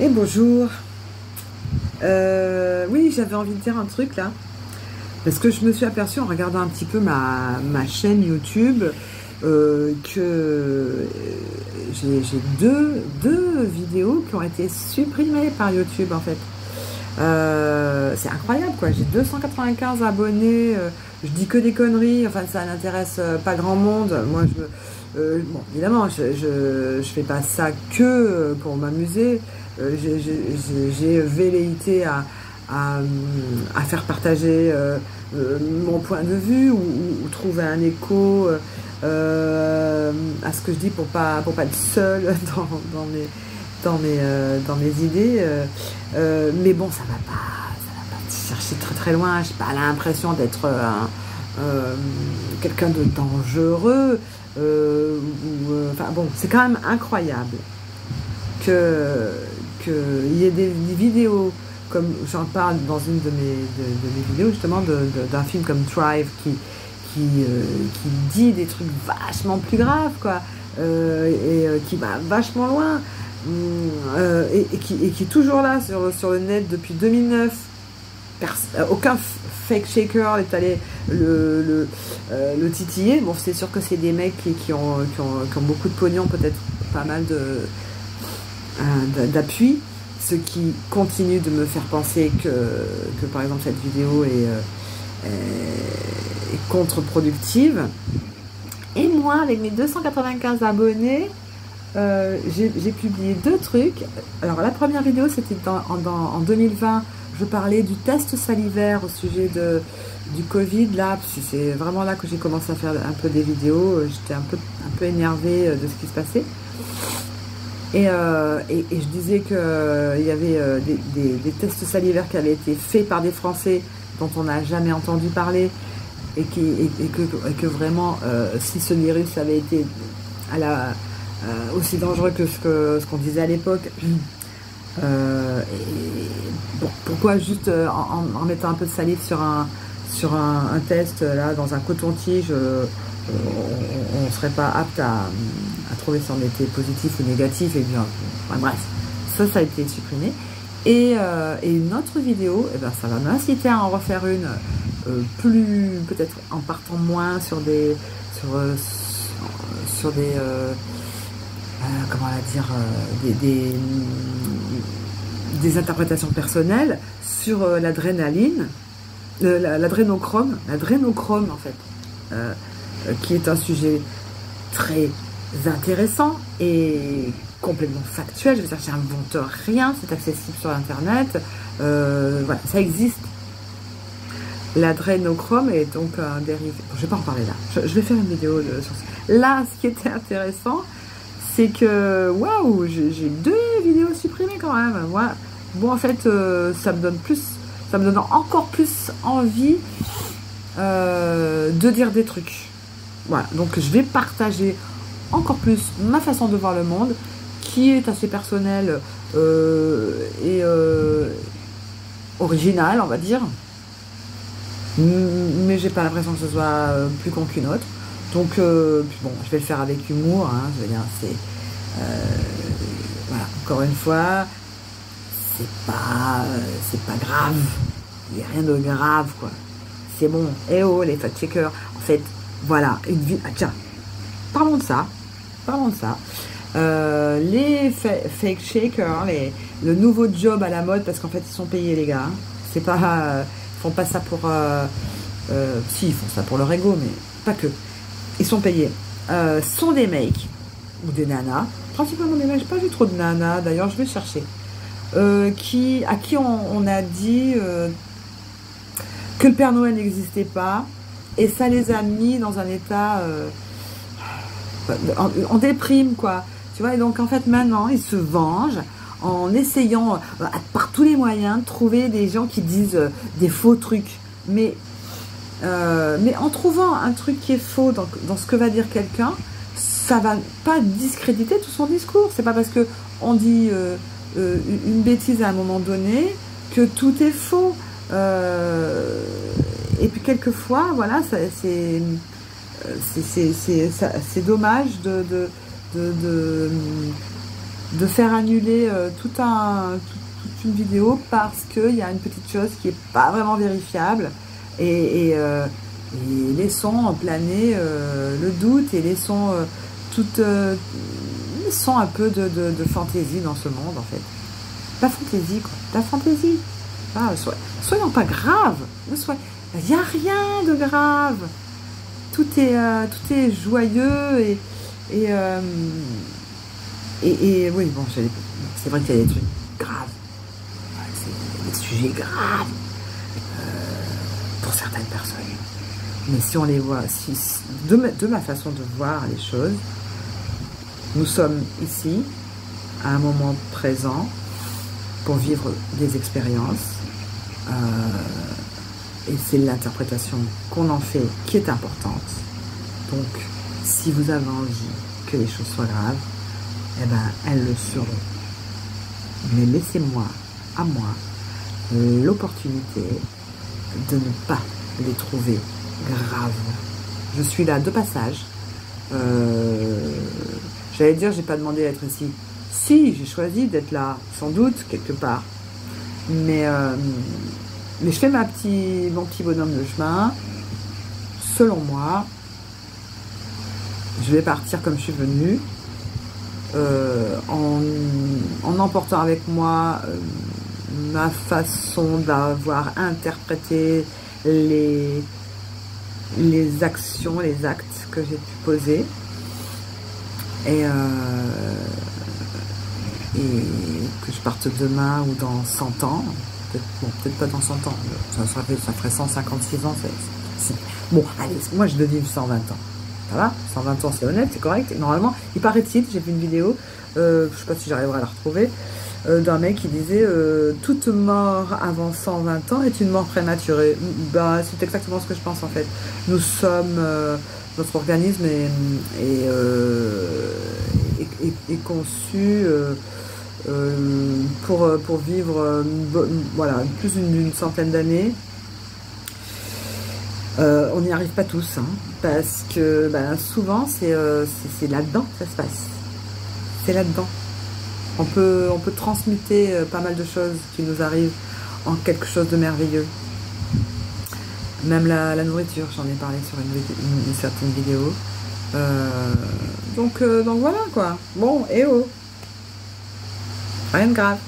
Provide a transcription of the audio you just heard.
Et bonjour. Oui, j'avais envie de dire un truc là, parce que je me suis aperçue en regardant un petit peu ma chaîne YouTube que j'ai deux vidéos qui ont été supprimées par YouTube en fait. C'est incroyable quoi, j'ai 295 abonnés, je dis que des conneries, enfin ça n'intéresse pas grand monde. Moi bon, évidemment je fais pas ça que pour m'amuser. J'ai velléité à faire partager mon point de vue ou trouver un écho à ce que je dis pour pas être seule dans mes idées. Mais bon, ça va pas chercher très très loin. J'ai pas l'impression d'être quelqu'un de dangereux. Enfin bon, c'est quand même incroyable qu'il y ait des vidéos, comme j'en parle dans une de mes vidéos, justement, d'un film comme Thrive qui dit des trucs vachement plus graves, quoi, qui va vachement loin, et qui est toujours là sur le net depuis 2009. Aucun fake shaker est allé le titiller. Bon, c'est sûr que c'est des mecs qui ont beaucoup de pognon, peut-être pas mal d'appui, ce qui continue de me faire penser que par exemple cette vidéo est contre-productive. Et moi, avec mes 295 abonnés, j'ai publié deux trucs. Alors la première vidéo, c'était en 2020. Je parlais du test salivaire au sujet du Covid, là, c'est vraiment là que j'ai commencé à faire un peu des vidéos. J'étais un peu énervée de ce qui se passait. Et je disais qu'il y avait des tests salivaires qui avaient été faits par des Français dont on n'a jamais entendu parler, et que vraiment, si ce virus avait été aussi dangereux que ce qu'on disait à l'époque, pourquoi juste en mettant un peu de salive sur un test là dans un coton-tige, on ne serait pas apte à trouver si on était positif ou négatif, et bien, enfin, bref, ça a été supprimé. Et une autre vidéo, ça va m'inciter à en refaire une, plus, peut-être en partant moins sur des comment la dire, des interprétations personnelles sur l'adrénaline, l'adrénochrome en fait, qui est un sujet très intéressant et complètement factuel. Je veux dire, j'invente rien, c'est accessible sur internet, voilà, ça existe. L'adrénochrome est donc un dérivé. Bon, je vais pas en parler là, je vais faire une vidéo sur ça. Là, ce qui était intéressant, c'est que waouh, j'ai deux vidéos supprimées quand même. Voilà. Bon, en fait, ça me donne encore plus envie de dire des trucs. Voilà, donc je vais partager encore plus ma façon de voir le monde, qui est assez personnelle et originale, on va dire. Mais j'ai pas l'impression que ce soit plus con qu'une autre. Donc, bon, je vais le faire avec humour, hein, je veux dire, voilà, encore une fois, c'est pas grave. Il n'y a rien de grave, quoi. C'est bon. Eh oh, les fact-checkers. En fait, voilà, une vie. Ah, tiens, parlons de ça. Les fake shakers, le nouveau job à la mode, parce qu'en fait, ils sont payés, les gars. C'est pas, ils font pas ça pour. Si, ils font ça pour leur ego, mais pas que. Ils sont payés. Sont des mecs ou des nanas, principalement des mecs. J'ai pas vu trop de nanas. D'ailleurs, je vais chercher. À qui on a dit que le Père Noël n'existait pas, et ça les a mis dans un état en déprime, quoi, tu vois. Et donc en fait maintenant ils se vengent en essayant par tous les moyens de trouver des gens qui disent des faux trucs, mais en trouvant un truc qui est faux dans ce que va dire quelqu'un, ça va pas discréditer tout son discours. C'est pas parce que on dit une bêtise à un moment donné que tout est faux. Et puis quelquefois, voilà, c'est dommage de faire annuler toute une vidéo parce qu'il y a une petite chose qui n'est pas vraiment vérifiable. Et laissons planer le doute et laissons laissons un peu de fantaisie dans ce monde, en fait. La fantaisie, quoi. La fantaisie. Ah, soyons pas graves. Il n'y a rien de grave. Tout est joyeux et oui, bon, c'est vrai qu'il y a des trucs graves. C'est des sujets graves pour certaines personnes. Mais si on les voit, de ma façon de voir les choses, nous sommes ici, à un moment présent, pour vivre des expériences. Et c'est l'interprétation qu'on en fait qui est importante. Donc, si vous avez envie que les choses soient graves, eh ben, elles le seront. Mais laissez-moi, à moi, l'opportunité de ne pas les trouver graves. Je suis là de passage. J'allais dire, j'ai pas demandé d'être ici. Si, j'ai choisi d'être là, sans doute, quelque part. Mais je fais mon petit bonhomme de chemin. Selon moi, je vais partir comme je suis venue, en emportant avec moi ma façon d'avoir interprété les actions, les actes que j'ai pu poser. Et que je parte demain ou dans 100 ans. Peut-être pas dans 100 ans. Ça ferait 156 ans. Bon, allez, moi je dois vivre 120 ans. Ça va, 120 ans c'est honnête, c'est correct. Et normalement, il paraît-il, j'ai vu une vidéo, je sais pas si j'arriverai à la retrouver, d'un mec qui disait toute mort avant 120 ans est une mort prématurée. Bah, c'est exactement ce que je pense en fait. Nous sommes, notre organisme est conçu pour vivre voilà, plus d'une centaine d'années. On n'y arrive pas tous, hein, parce que souvent c'est là-dedans que ça se passe. C'est là-dedans. On peut transmuter pas mal de choses qui nous arrivent en quelque chose de merveilleux. Même la nourriture, j'en ai parlé sur une certaine vidéo. Donc voilà quoi. Bon, et oh, rien de grave.